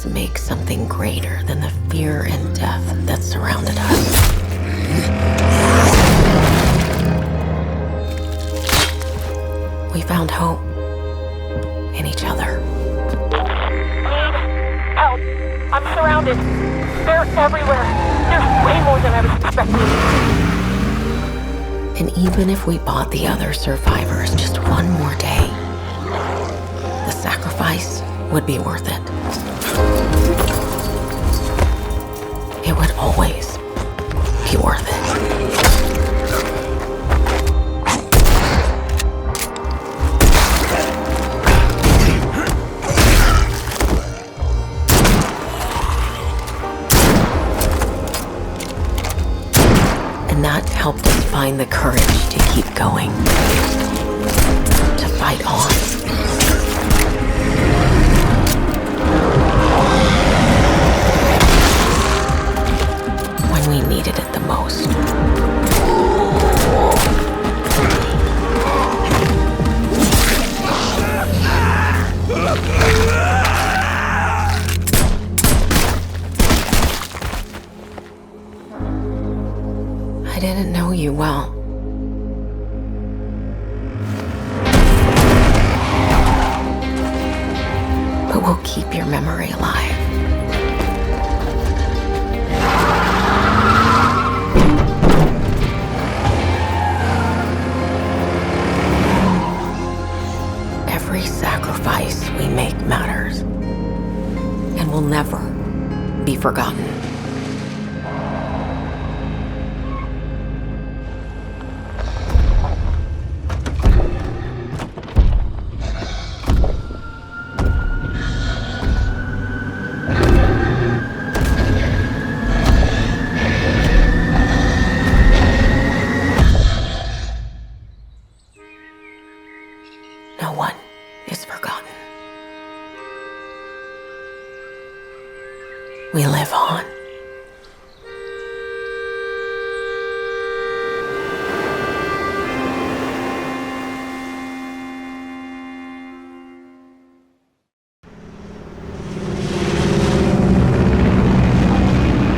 us make something greater than the fear and death that surrounded us. We found hope in each other. Need help. I'm surrounded. They're everywhere. There's way more than I was expecting. And even if we bought the other survivors just one more day, the sacrifice would be worth it. It would always be worth it. And that helped us find the courage to keep going, to fight on. When we needed it the most. I didn't know you well. But we'll keep your memory alive. Every sacrifice we make matters and will never be forgotten. No one is forgotten. We live on.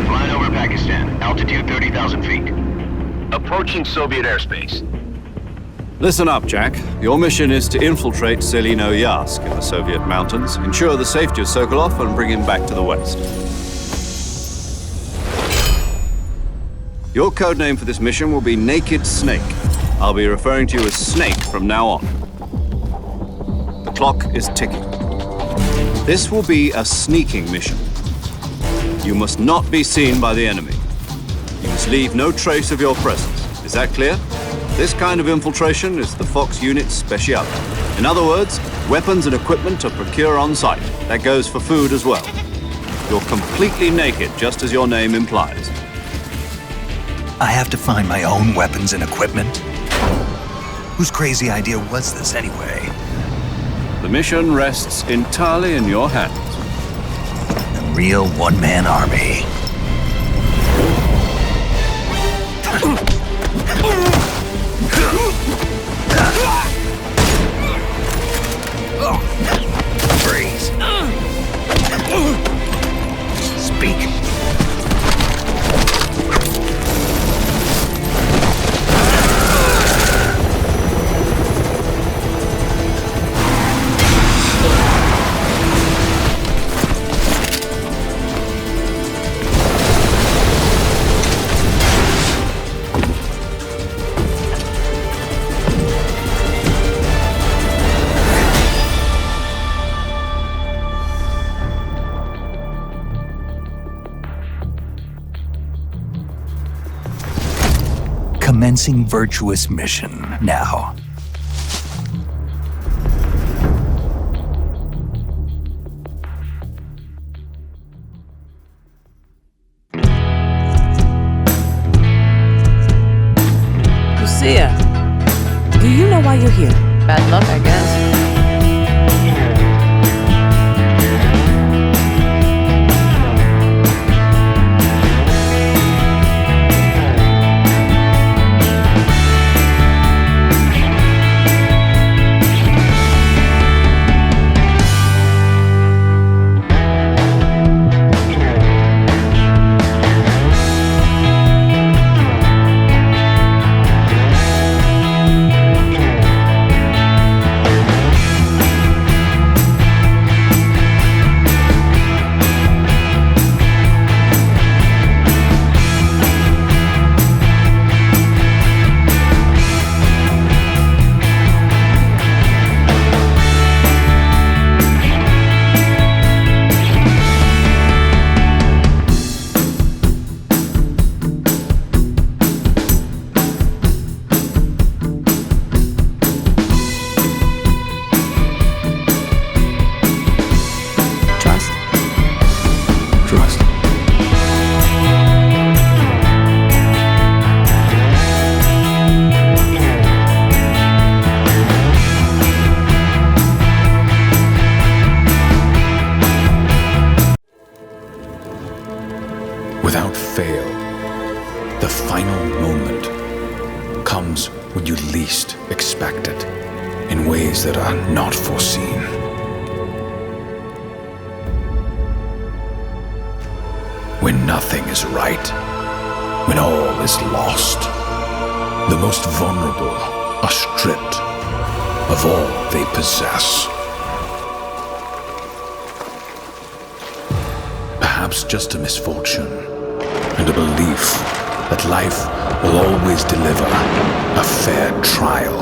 Flying over Pakistan, altitude 30,000 feet. Approaching Soviet airspace. Listen up, Jack. Your mission is to infiltrate Selino Yask in the Soviet mountains, ensure the safety of Sokolov, and bring him back to the West. Your codename for this mission will be Naked Snake. I'll be referring to you as Snake from now on. The clock is ticking. This will be a sneaking mission. You must not be seen by the enemy. You must leave no trace of your presence. Is that clear? This kind of infiltration is the Fox unit's speciality. In other words, weapons and equipment to procure on site. That goes for food as well. You're completely naked, just as your name implies. I have to find my own weapons and equipment? Whose crazy idea was this anyway? The mission rests entirely in your hands. A real one-man army. Freeze. Speak. Commencing virtuous mission now. Lucia, do you know why you're here? Bad luck, I guess. Without fail, the final moment comes when you least expect it, in ways that are not foreseen. When nothing is right, when all is lost, the most vulnerable are stripped of all they possess. Perhaps just a misfortune and a belief that life will always deliver a fair trial.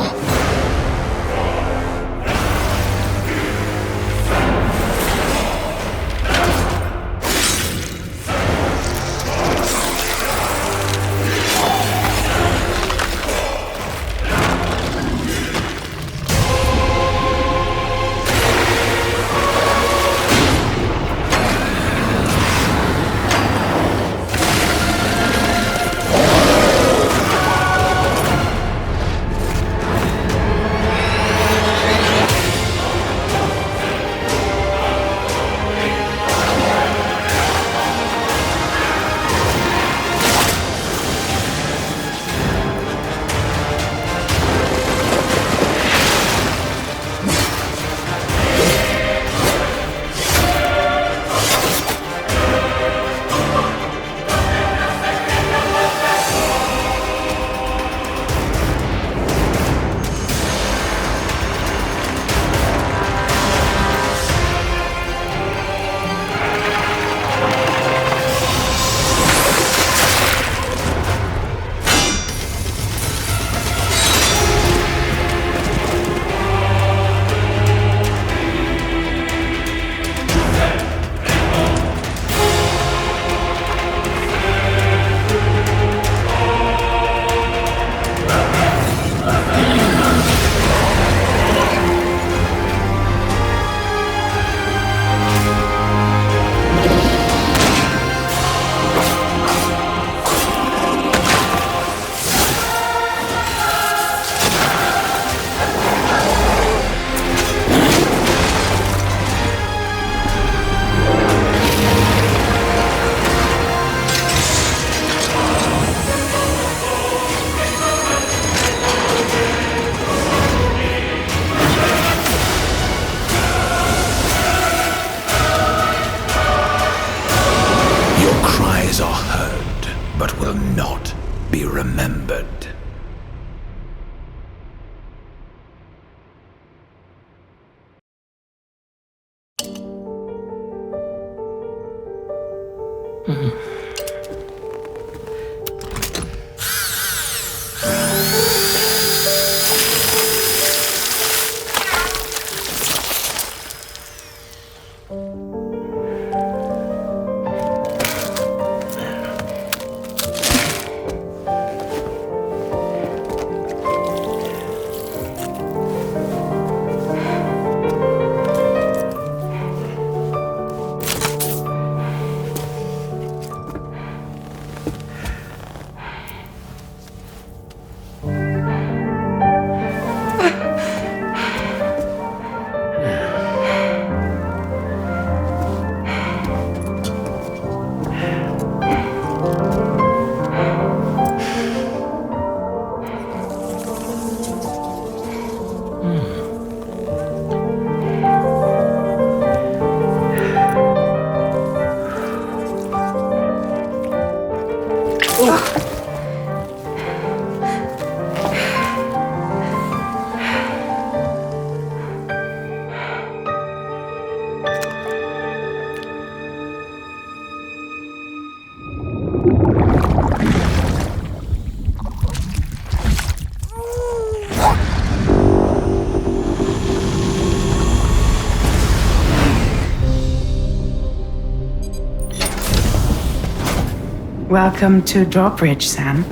Welcome to Drawbridge, Sam,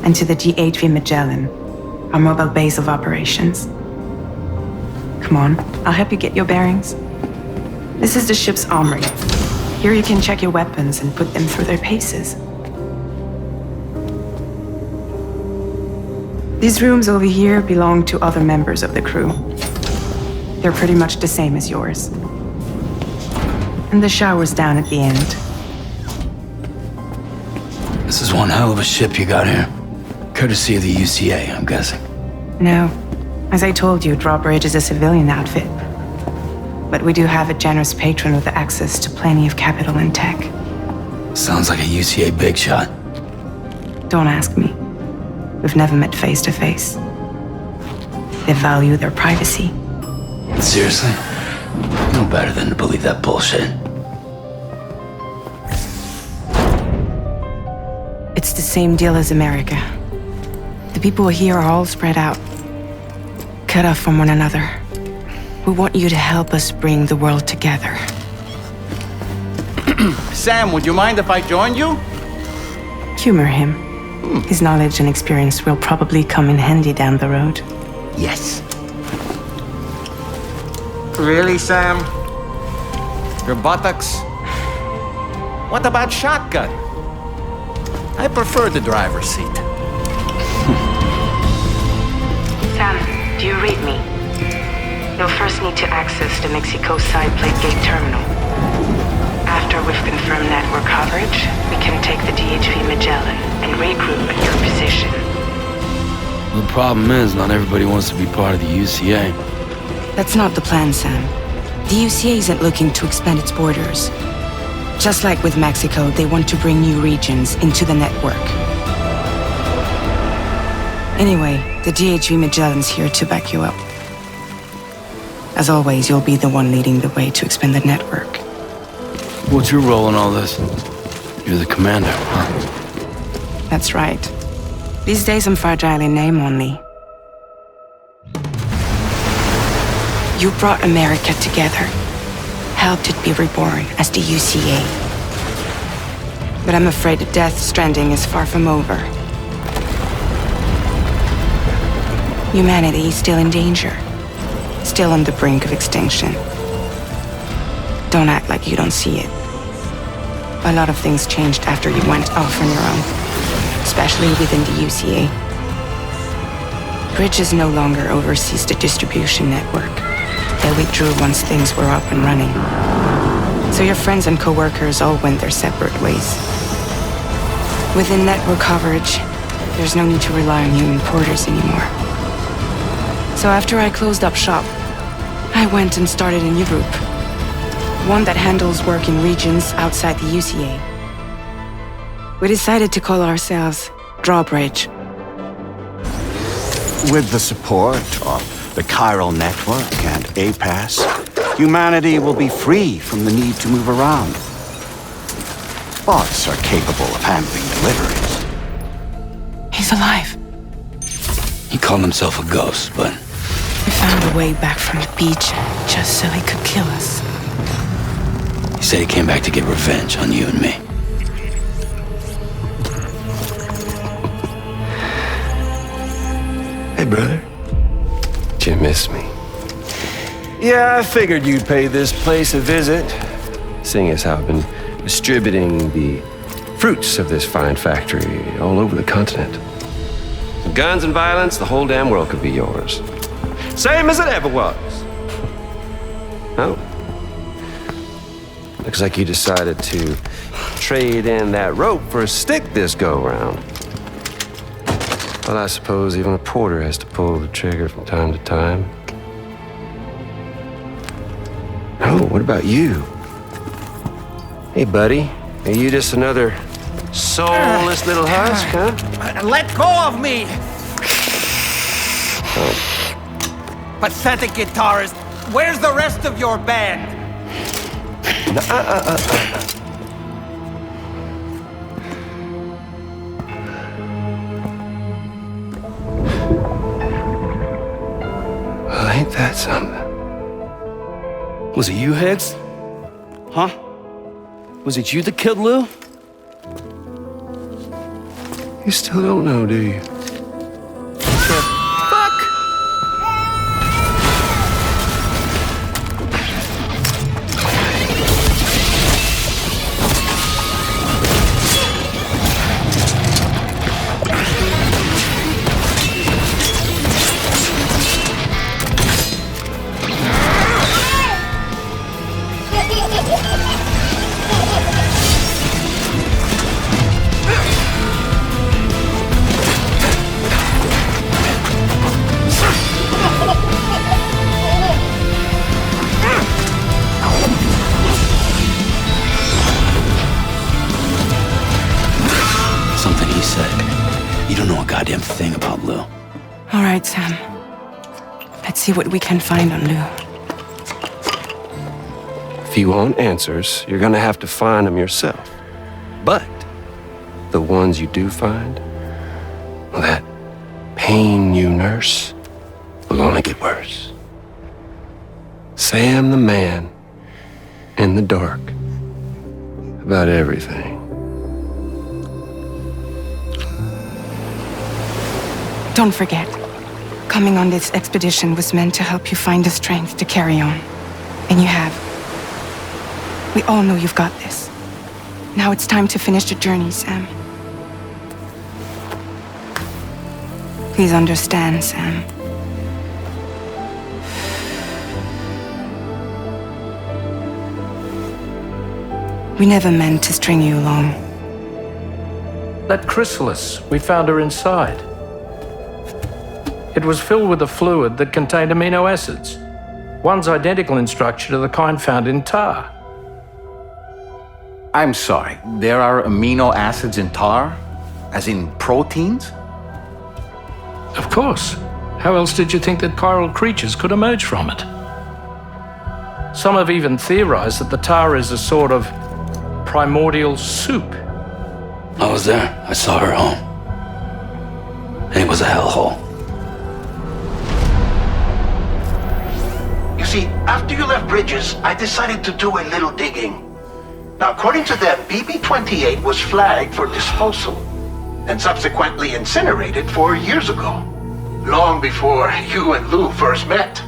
and to the GHV Magellan, our mobile base of operations. Come on, I'll help you get your bearings. This is the ship's armory. Here you can check your weapons and put them through their paces. These rooms over here belong to other members of the crew. They're pretty much the same as yours. And the shower's down at the end. One hell of a ship you got here. Courtesy of the UCA, I'm guessing. No. As I told you, Drawbridge is a civilian outfit. But we do have a generous patron with access to plenty of capital and tech. Sounds like a UCA big shot. Don't ask me. We've never met face to face. They value their privacy. Seriously? No better than to believe that bullshit. It's the same deal as America. The people here are all spread out, cut off from one another. We want you to help us bring the world together. Sam, would you mind if I joined you? Humor him. His knowledge and experience will probably come in handy down the road. Yes. Really, Sam? Your buttocks? What about shotgun? I prefer the driver's seat. Sam, do you read me? You'll first need to access the Mexico side plate gate terminal. After we've confirmed network coverage, we can take the DHV Magellan and regroup at your position. The problem is, not everybody wants to be part of the UCA. That's not the plan, Sam. The UCA isn't looking to expand its borders. Just like with Mexico, they want to bring new regions into the network. Anyway, the DHV Magellan's here to back you up. As always, you'll be the one leading the way to expand the network. What's your role in all this? You're the commander, huh? That's right. These days I'm fragile in name only. You brought America together, helped it be reborn as the UCA. But I'm afraid Death Stranding is far from over. Humanity is still in danger, still on the brink of extinction. Don't act like you don't see it. A lot of things changed after you went off on your own, especially within the UCA. Bridges no longer oversees the distribution network. They withdrew once things were up and running. So your friends and co-workers all went their separate ways. Within network coverage, there's no need to rely on human porters anymore. So after I closed up shop, I went and started a new group. One that handles work in regions outside the UCA. We decided to call ourselves Drawbridge. With the support of the chiral network and APAS, humanity will be free from the need to move around. Bots are capable of handling deliveries. He's alive. He called himself a ghost, but... We found a way back from the beach just so he could kill us. He said he came back to get revenge on you and me. Hey, brother. Did you miss me? Yeah, I figured you'd pay this place a visit, seeing as how I've been distributing the fruits of this fine factory all over the continent. Guns and violence, the whole damn world could be yours. Same as it ever was. Oh. Looks like you decided to trade in that rope for a stick this go-round. Well, I suppose even a porter has to pull the trigger from time to time. Oh, what about you? Hey, buddy. Are you just another soulless little husk, huh? Let go of me! Oh. Pathetic guitarist. Where's the rest of your band? No, Well, ain't that something? Was it you, Higgs? Huh? Was it you that killed Lou? You still don't know, do you? All right, Sam. Let's see what we can find on Lou. If you want answers, you're gonna have to find them yourself. But the ones you do find, well, that pain you nurse will only get worse. Sam the man in the dark about everything. Don't forget, coming on this expedition was meant to help you find the strength to carry on. And you have. We all know you've got this. Now it's time to finish the journey, Sam. Please understand, Sam. We never meant to string you along. That chrysalis, we found her inside. It was filled with a fluid that contained amino acids. One's identical in structure to the kind found in tar. I'm sorry, there are amino acids in tar? As in proteins? Of course. How else did you think that chiral creatures could emerge from it? Some have even theorized that the tar is a sort of primordial soup. I was there. I saw her home. And it was a hellhole. You see, after you left Bridges, I decided to do a little digging. Now, according to them, BB-28 was flagged for disposal and subsequently incinerated 4 years ago, long before you and Lou first met.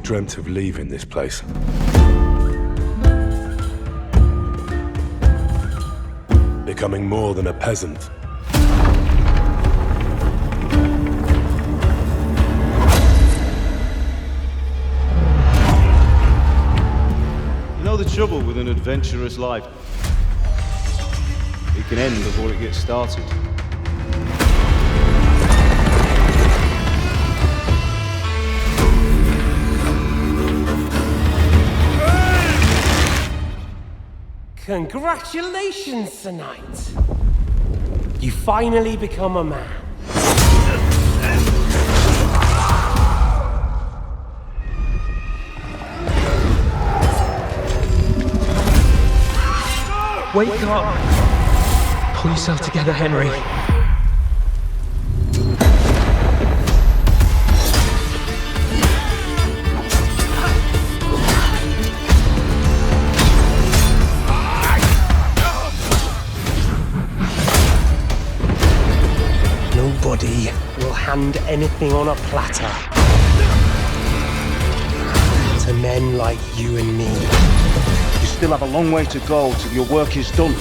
Dreamt of leaving this place. Becoming more than a peasant. You know the trouble with an adventurous life? It can end before it gets started. Congratulations, Sir Knight. You finally become a man. Wake up! Pull yourself together, Henry. Nobody will hand anything on a platter to men like you and me. You still have a long way to go till your work is done.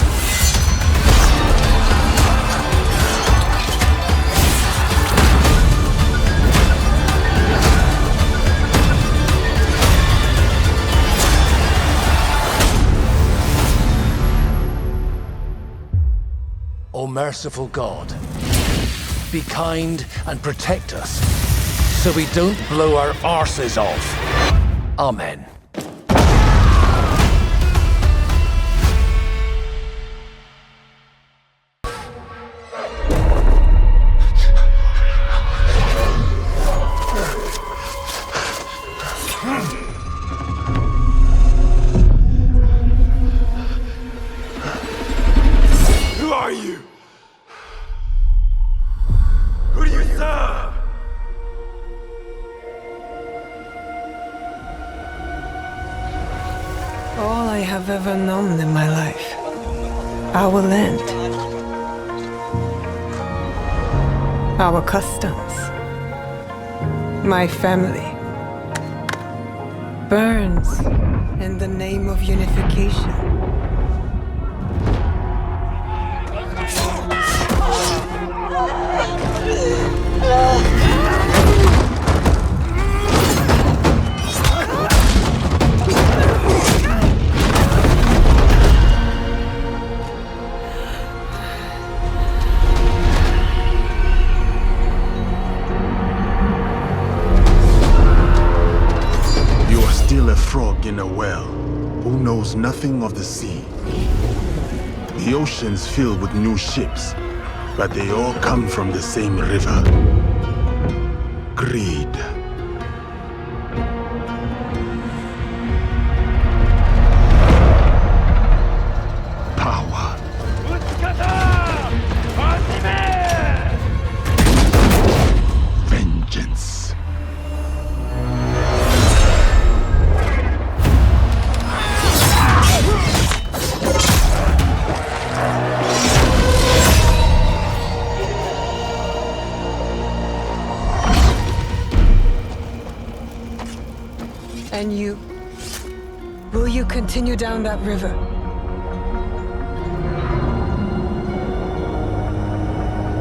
O merciful God, be kind and protect us, so we don't blow our arses off. Amen. Who are you? Who do you serve? ever known in my life. Our land. Our customs. My family. Burns in the name of unification. A frog in a well who knows nothing of the sea. The ocean's filled with new ships, but they all come from the same river. Greed. Power. Vengeance. And you? Will you continue down that river?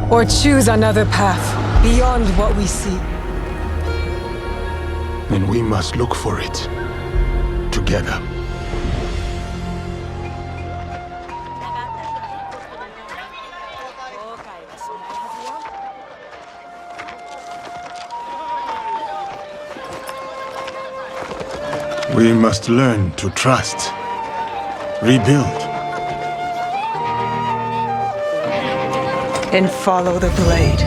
Or choose another path beyond what we see? Then we must look for it together. We must learn to trust, rebuild, and follow the blade.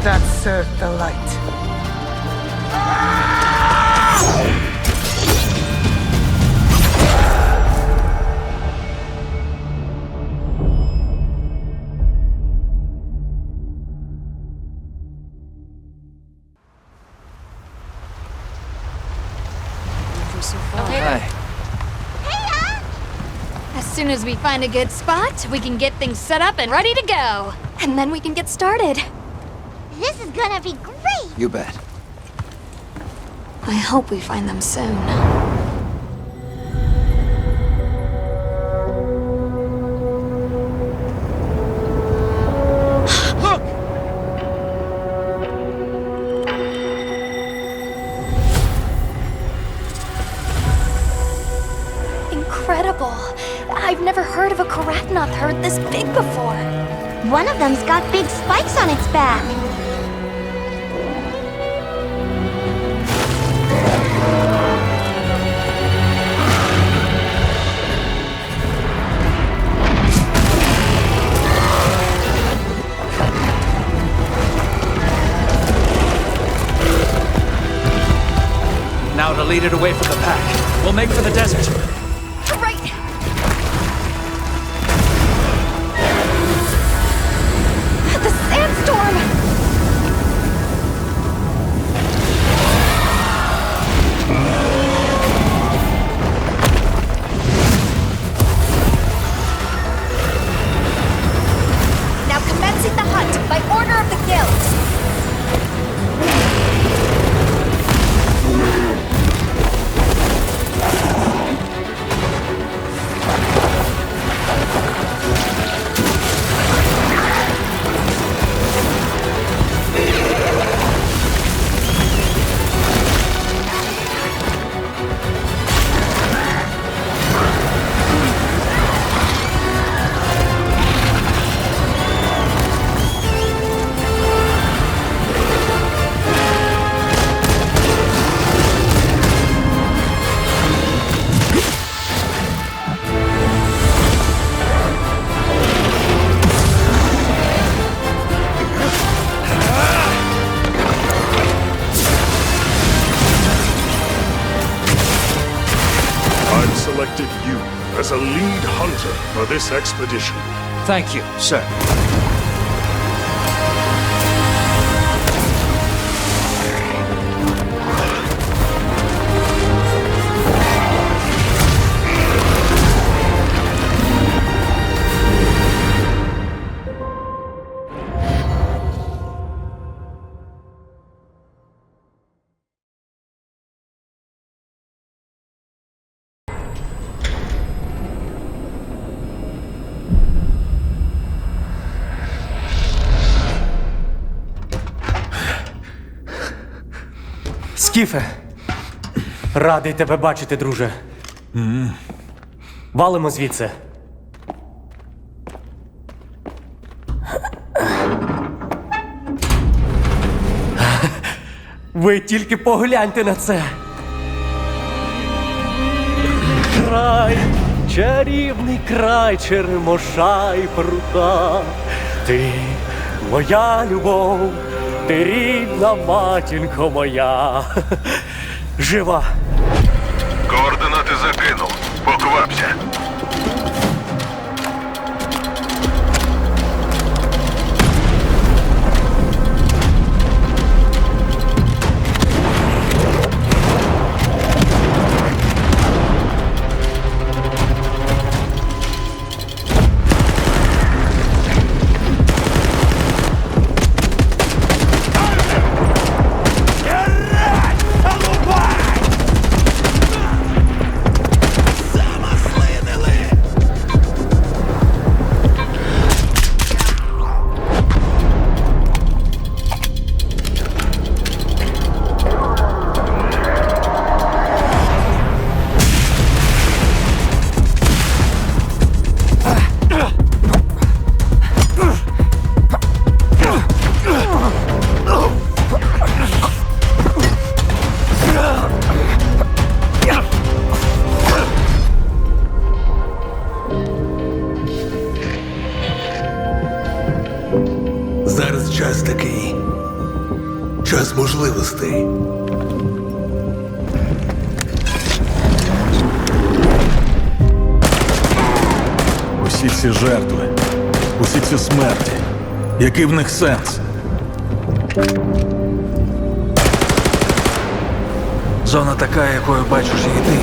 That served the light. As soon as we find a good spot, we can get things set up and ready to go. And then we can get started. This is gonna be great! You bet. I hope we find them soon. Look! Incredible. I've never heard of a Karachnoth herd this big before. One of them's got big spikes on its back. Now to lead it away from the pack. We'll make for the desert. Right! The sandstorm! Now commencing the hunt by order of the guild. selected you as a lead hunter for this expedition. Thank you, sir. Скіфе! Радий тебе бачити, друже. Валимо звідси. Ви тільки погляньте на це! Край, чарівний край черемоша і прута. Ти моя любов, ти рідна матінко моя. Жива. Координати закинув. Поквапся. Зараз час такий. Час можливостей. Усі ці жертви, усі ці смерті. Який в них сенс? Зона така, якою бачиш її ти.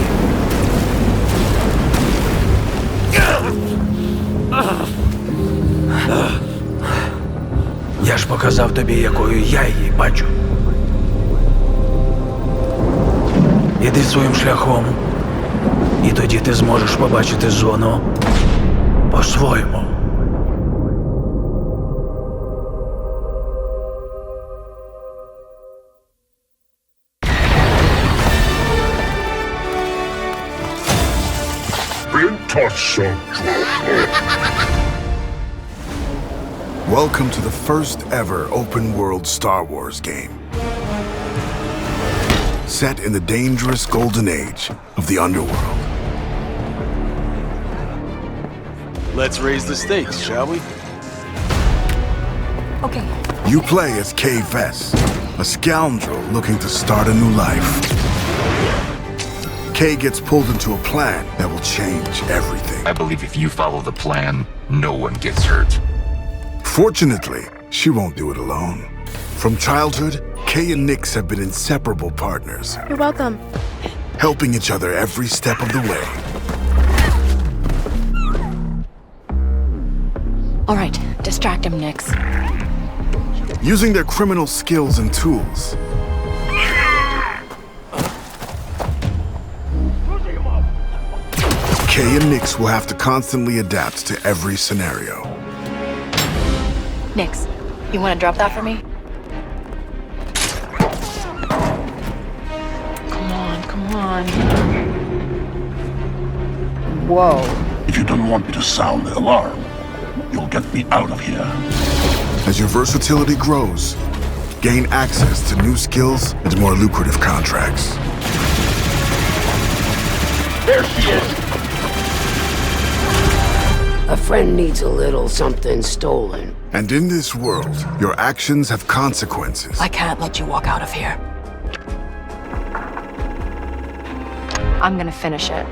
Я ж показав тобі, якою я її бачу. Іди своїм шляхом, і тоді ти зможеш побачити зону по-своєму. Welcome to the first ever open-world Star Wars game. Set in the dangerous golden age of the underworld. Let's raise the stakes, shall we? Okay. You play as Kay Vess, a scoundrel looking to start a new life. Kay gets pulled into a plan that will change everything. I believe if you follow the plan, no one gets hurt. Fortunately, she won't do it alone. From childhood, Kay and Nix have been inseparable partners, You're welcome. helping each other every step of the way. All right, distract him, Nix. Using their criminal skills and tools, Kay and Nix will have to constantly adapt to every scenario. Nix, you want to drop that for me? Come on. Whoa. If you don't want me to sound the alarm, you'll get me out of here. As your versatility grows, gain access to new skills and more lucrative contracts. There she is! A friend needs a little something stolen. And in this world, your actions have consequences. I can't let you walk out of here. I'm gonna finish it.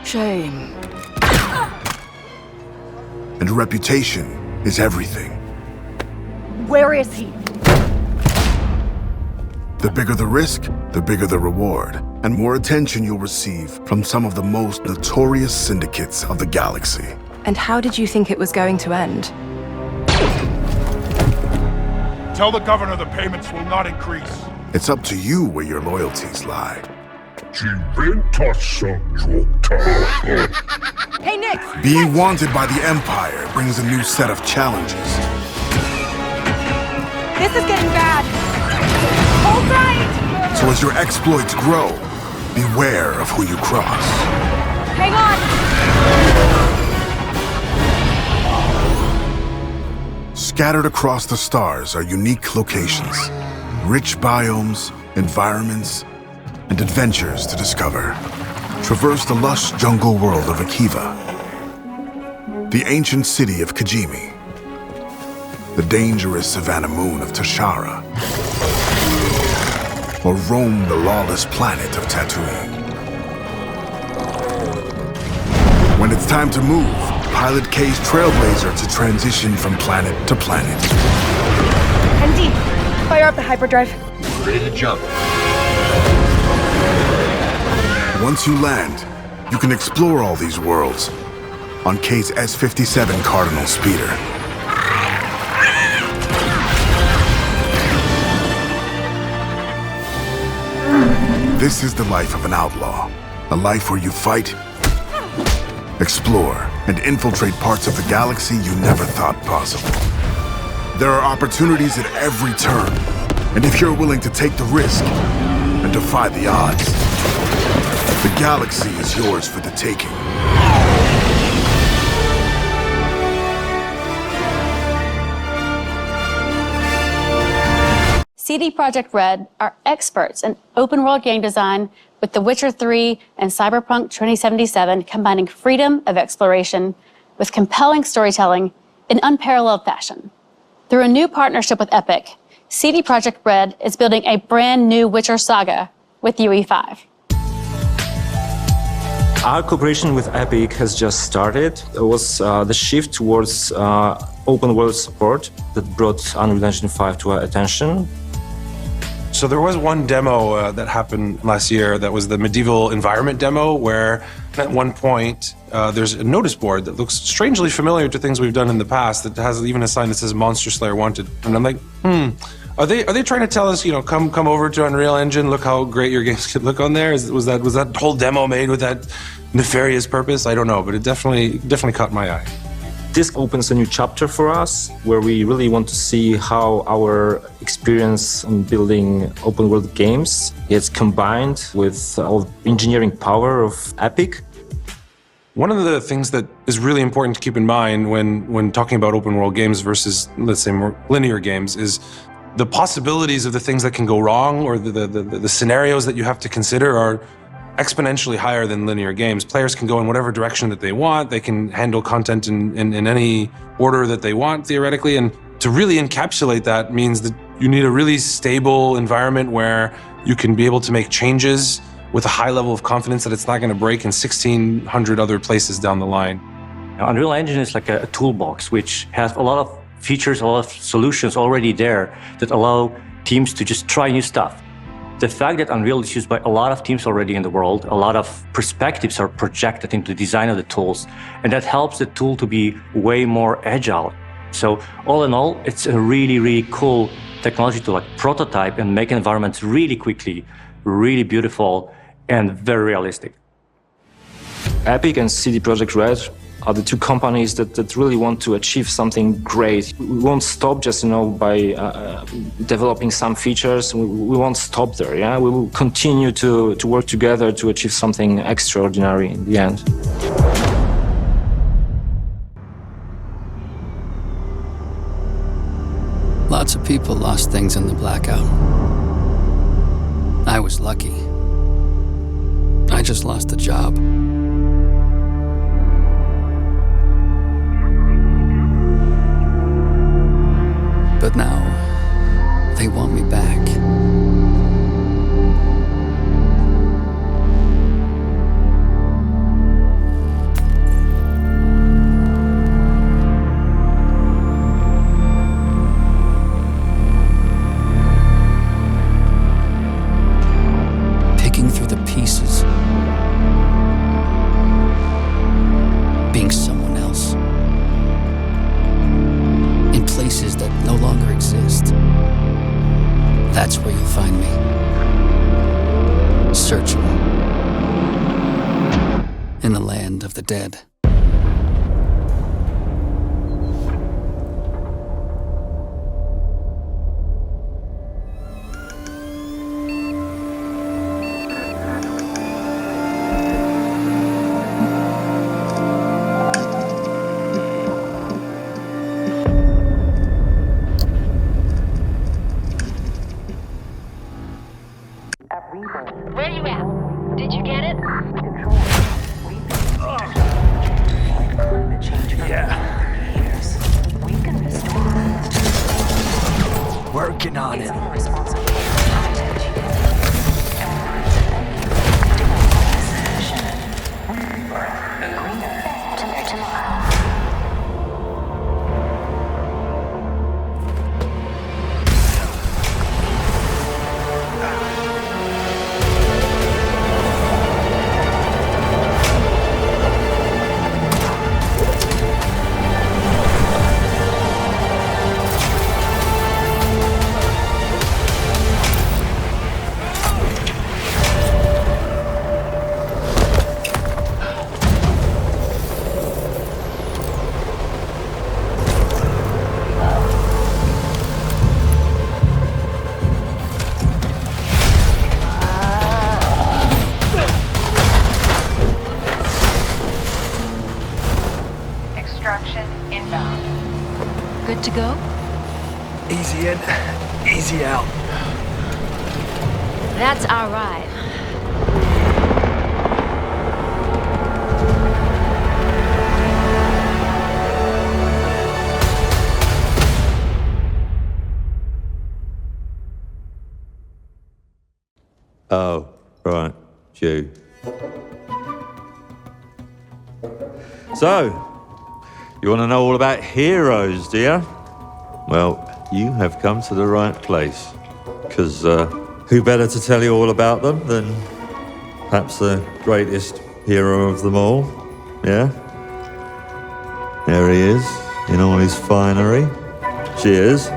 Shame. And reputation is everything. Where is he? The bigger the risk, the bigger the reward, and more attention you'll receive from some of the most notorious syndicates of the galaxy. And how did you think it was going to end? Tell the governor the payments will not increase. It's up to you where your loyalties lie. Hey, Nick! Being wanted by the Empire brings a new set of challenges. This is getting bad. Hold tight! So as your exploits grow, beware of who you cross. Hang on! Scattered across the stars are unique locations, rich biomes, environments, and adventures to discover. Traverse the lush jungle world of Akiva, the ancient city of Kijimi, the dangerous savannah moon of Tashara, or roam the lawless planet of Tatooine. When it's time to move, pilot K's Trailblazer to transition from planet to planet. MD, fire up the hyperdrive. Ready to jump. Once you land, you can explore all these worlds on K's S-57 Cardinal speeder. This is the life of an outlaw, a life where you fight, explore, and infiltrate parts of the galaxy you never thought possible. There are opportunities at every turn, and if you're willing to take the risk and defy the odds, the galaxy is yours for the taking. CD Projekt Red are experts in open-world game design with The Witcher 3 and Cyberpunk 2077 combining freedom of exploration with compelling storytelling in unparalleled fashion. Through a new partnership with Epic, CD Projekt Red is building a brand new Witcher saga with UE5. Our cooperation with Epic has just started. It was the shift towards open world support that brought Unreal Engine 5 to our attention. So there was one demo that happened last year that was the medieval environment demo, where at one point there's a notice board that looks strangely familiar to things we've done in the past that has even a sign that says Monster Slayer Wanted. And I'm like, are they trying to tell us, come over to Unreal Engine, look how great your games could look on there? Was that whole demo made with that nefarious purpose? I don't know, but it definitely caught my eye. This opens a new chapter for us where we really want to see how our experience in building open world games gets combined with all the engineering power of Epic. One of the things that is really important to keep in mind when talking about open world games versus, let's say, more linear games is the possibilities of the things that can go wrong, or the scenarios that you have to consider are exponentially higher than linear games. Players can go in whatever direction that they want. They can handle content in any order that they want, theoretically. And to really encapsulate that means that you need a really stable environment where you can be able to make changes with a high level of confidence that it's not going to break in 1,600 other places down the line. Unreal Engine is like a toolbox which has a lot of features, a lot of solutions already there that allow teams to just try new stuff. The fact that Unreal is used by a lot of teams already in the world, a lot of perspectives are projected into the design of the tools, and that helps the tool to be way more agile. So all in all, it's a really, really cool technology to prototype and make environments really quickly, really beautiful, and very realistic. Epic and CD Projekt Red are the two companies that really want to achieve something great. We won't stop just, by developing some features. We won't stop there, yeah? We will continue to work together to achieve something extraordinary in the end. Lots of people lost things in the blackout. I was lucky. I just lost a job. But now, they want me back. That's where you'll find me. Searching. In the land of the dead. Where you at? Did you get it? Working on it. Good to go? Easy in, easy out. That's our ride. Oh, right, Jew. So, you want to know all about heroes, do you? Well, you have come to the right place. Because who better to tell you all about them than perhaps the greatest hero of them all? Yeah? There he is, in all his finery. Cheers.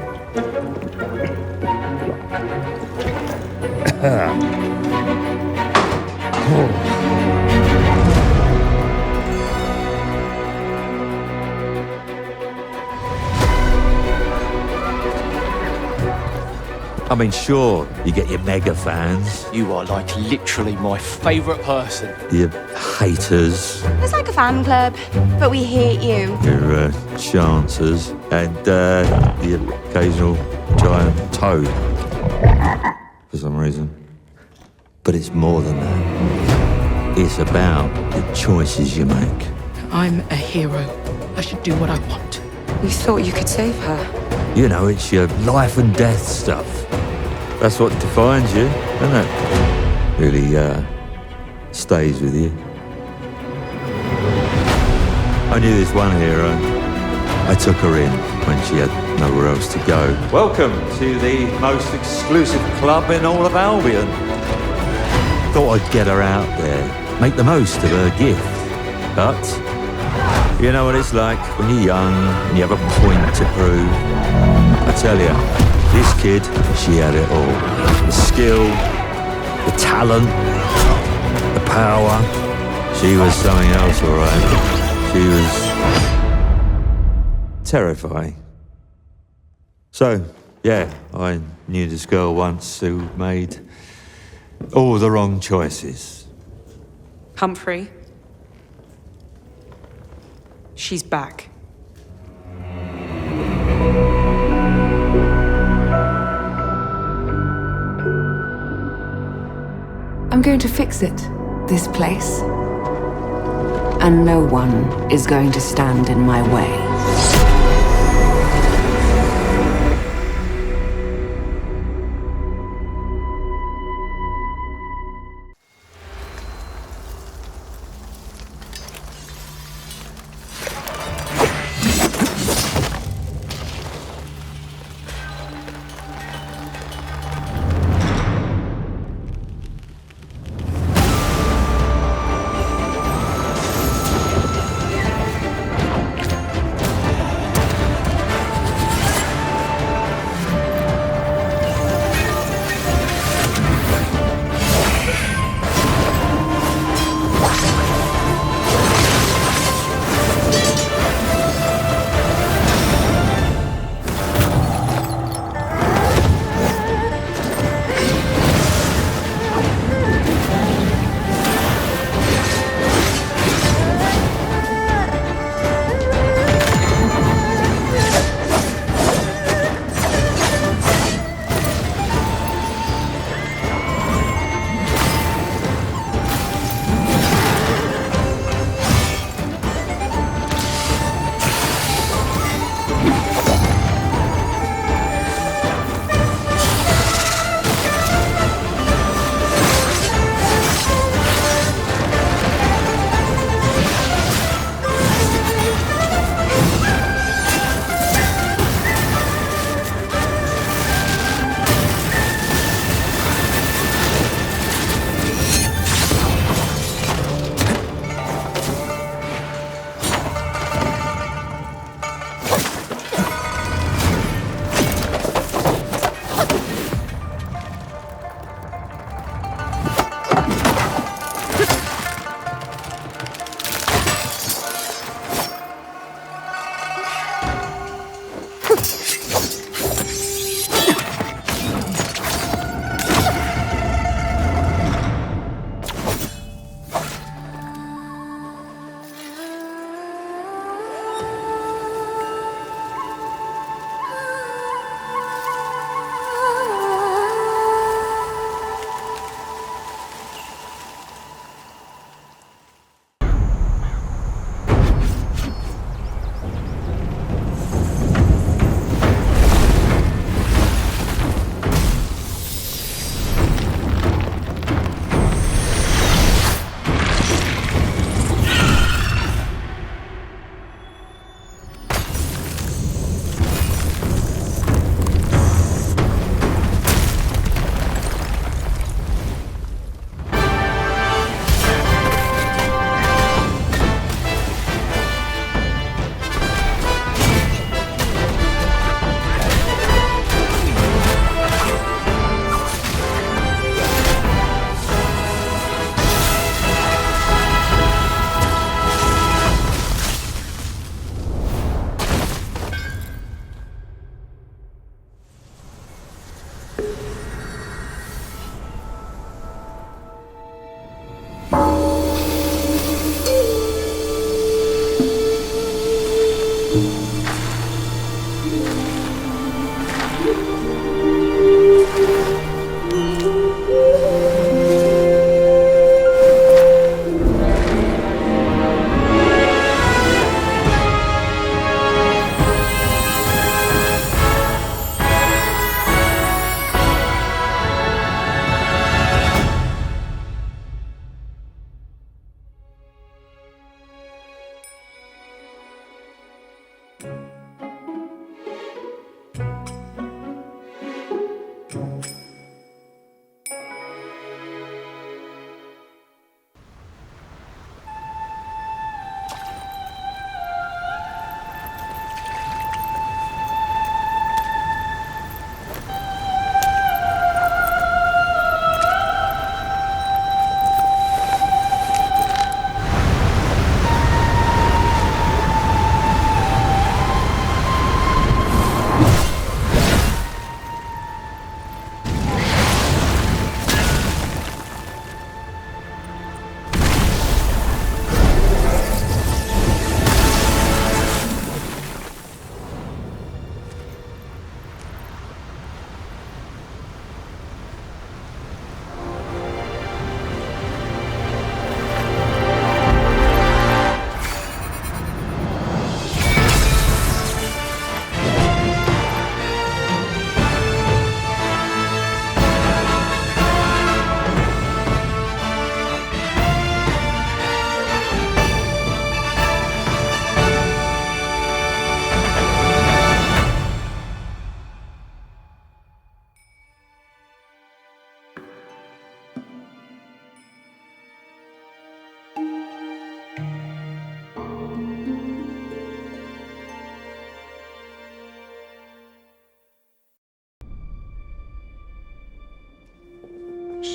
I mean, sure, you get your mega fans, You are like literally my favourite person. your haters, It's like a fan club, but we hate you. your chancers, and the occasional giant toad, for some reason. But it's more than that. It's about the choices you make. I'm a hero. I should do what I want. You thought you could save her? You know, it's your life and death stuff. That's what defines you, isn't it? Really, stays with you. I knew this one hero. I took her in when she had nowhere else to go. Welcome to the most exclusive club in all of Albion. Thought I'd get her out there, make the most of her gift. But you know what it's like when you're young and you have a point to prove. I tell you, this kid, she had it all. The skill, the talent, the power. She was something else, all right. She was terrifying. So, yeah, I knew this girl once who made all the wrong choices. Humphrey. She's back. I'm going to fix it, this place. And no one is going to stand in my way.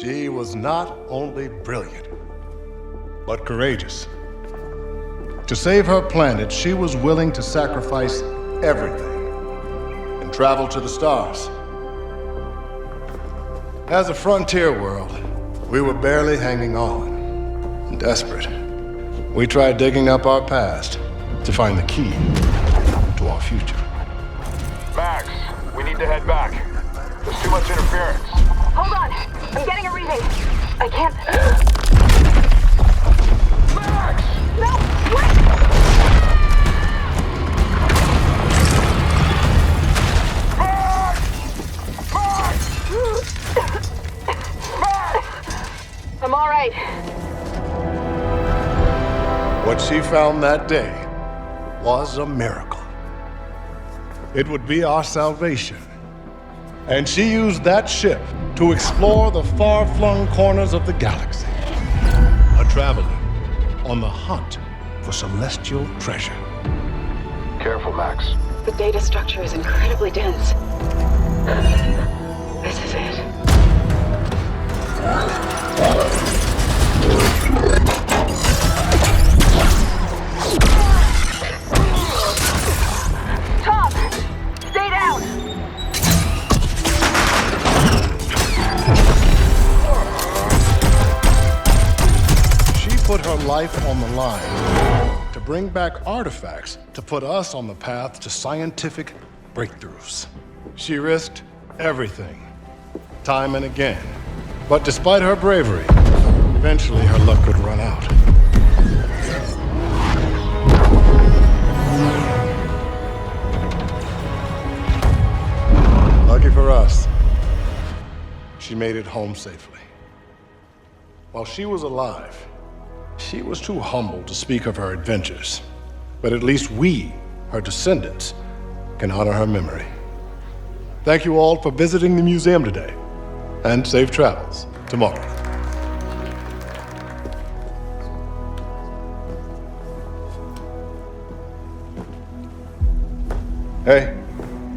She was not only brilliant, but courageous. To save her planet, she was willing to sacrifice everything and travel to the stars. As a frontier world, we were barely hanging on. Desperate, we tried digging up our past to find the key to our future. Max, we need to head back. There's too much interference. Hold on. I'm getting a reading. I can't... Max! No! Wait! I'm all right. What she found that day was a miracle. It would be our salvation. And she used that ship to explore the far-flung corners of the galaxy. A traveler on the hunt for celestial treasure. Careful, Max. The data structure is incredibly dense. This is it. Tom! Stay down! She put her life on the line to bring back artifacts to put us on the path to scientific breakthroughs. She risked everything, time and again. But despite her bravery, eventually her luck would run out. Lucky for us, she made it home safely. While she was alive, she was too humble to speak of her adventures. But at least we, her descendants, can honor her memory. Thank you all for visiting the museum today, and safe travels tomorrow. Hey,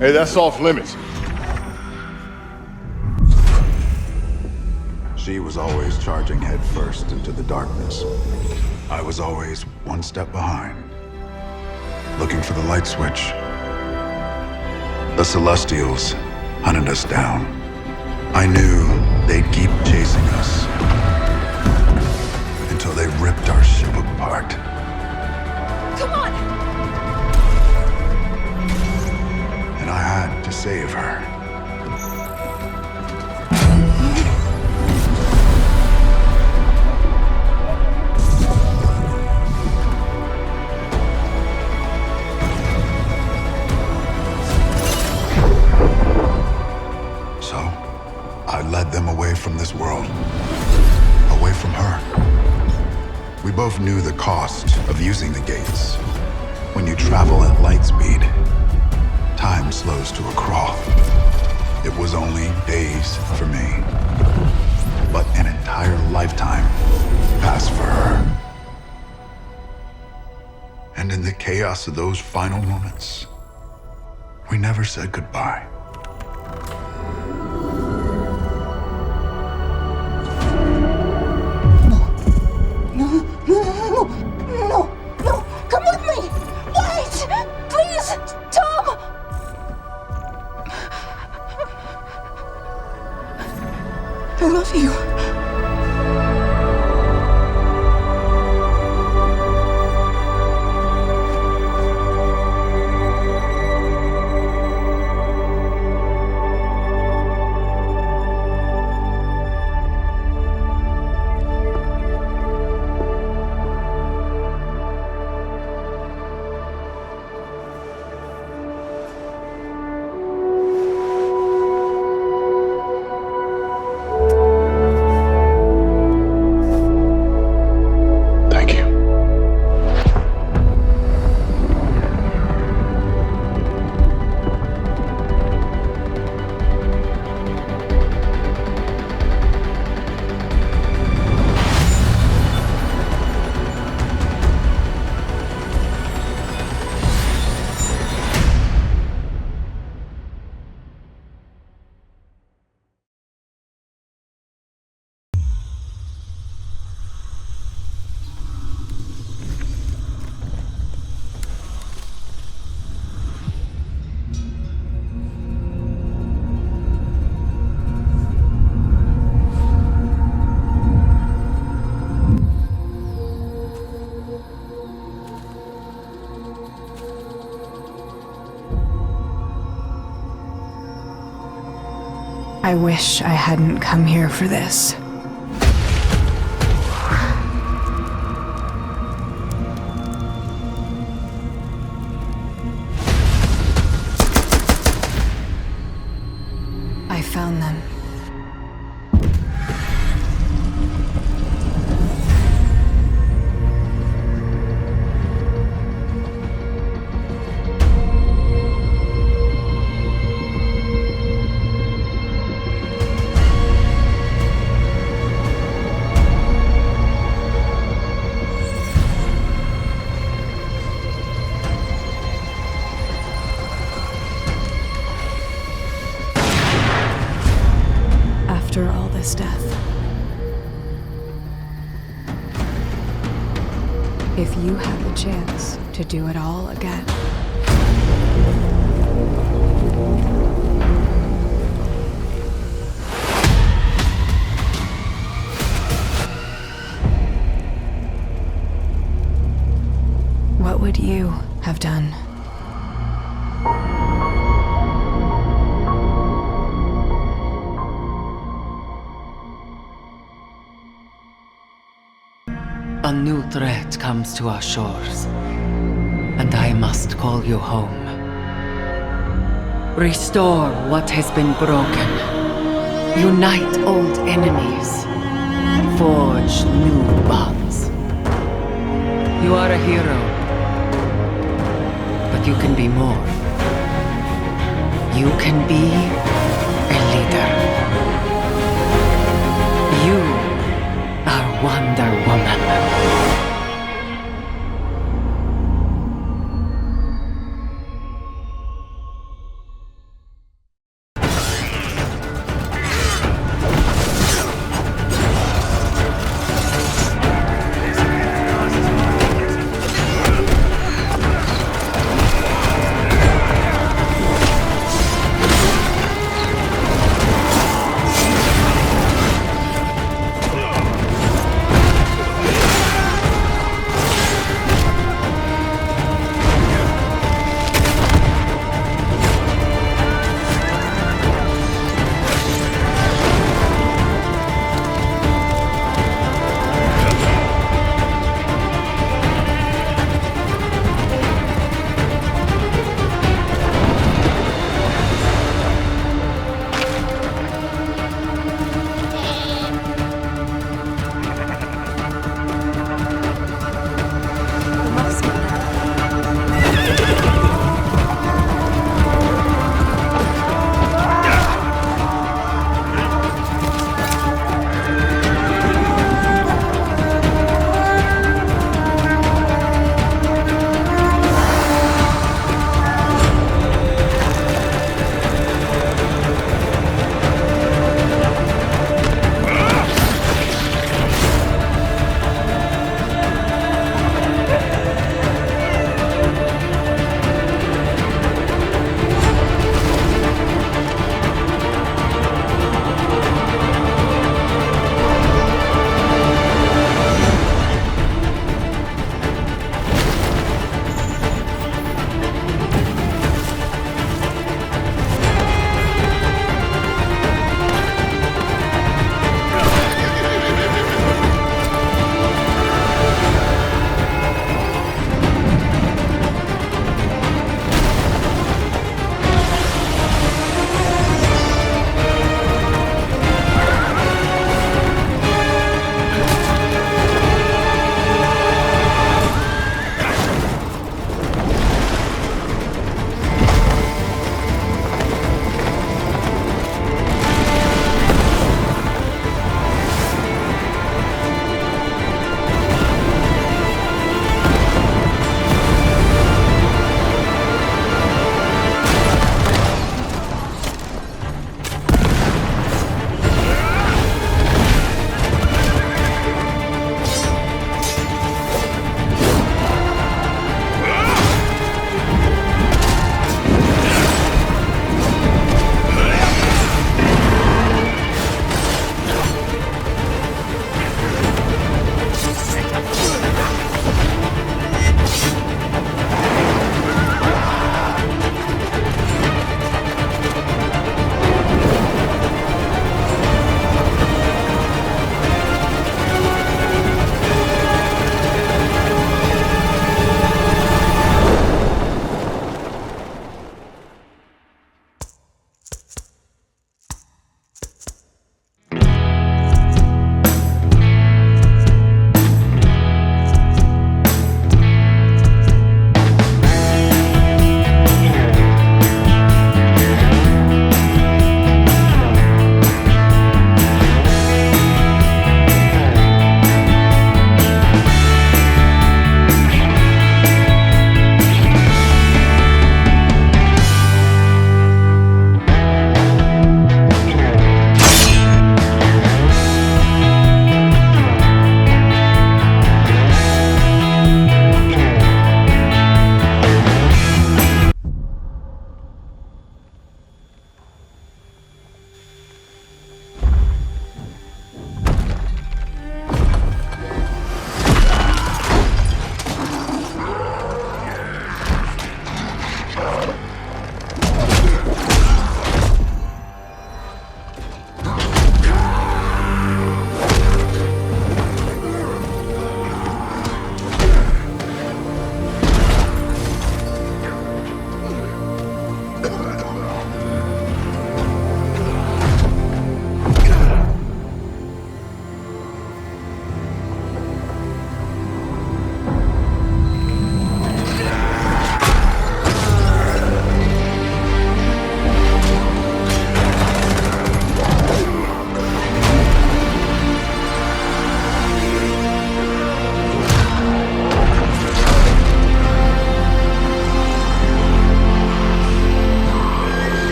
that's off limits. She was always charging headfirst into the darkness. I was always one step behind, looking for the light switch. The Celestials hunted us down. I knew they'd keep chasing us until they ripped our ship apart. Come on! And I had to save her. I led them away from this world, away from her. We both knew the cost of using the gates. When you travel at light speed, time slows to a crawl. It was only days for me, but an entire lifetime passed for her. And in the chaos of those final moments, we never said goodbye. No! Come with me! Wait! Please! Tom! I love you. I wish I hadn't come here for this. I found them. After all this death, if you had the chance to do it all again, what would you have done? A new threat comes to our shores, and I must call you home. Restore what has been broken. Unite old enemies. Forge new bonds. You are a hero, but you can be more. You can be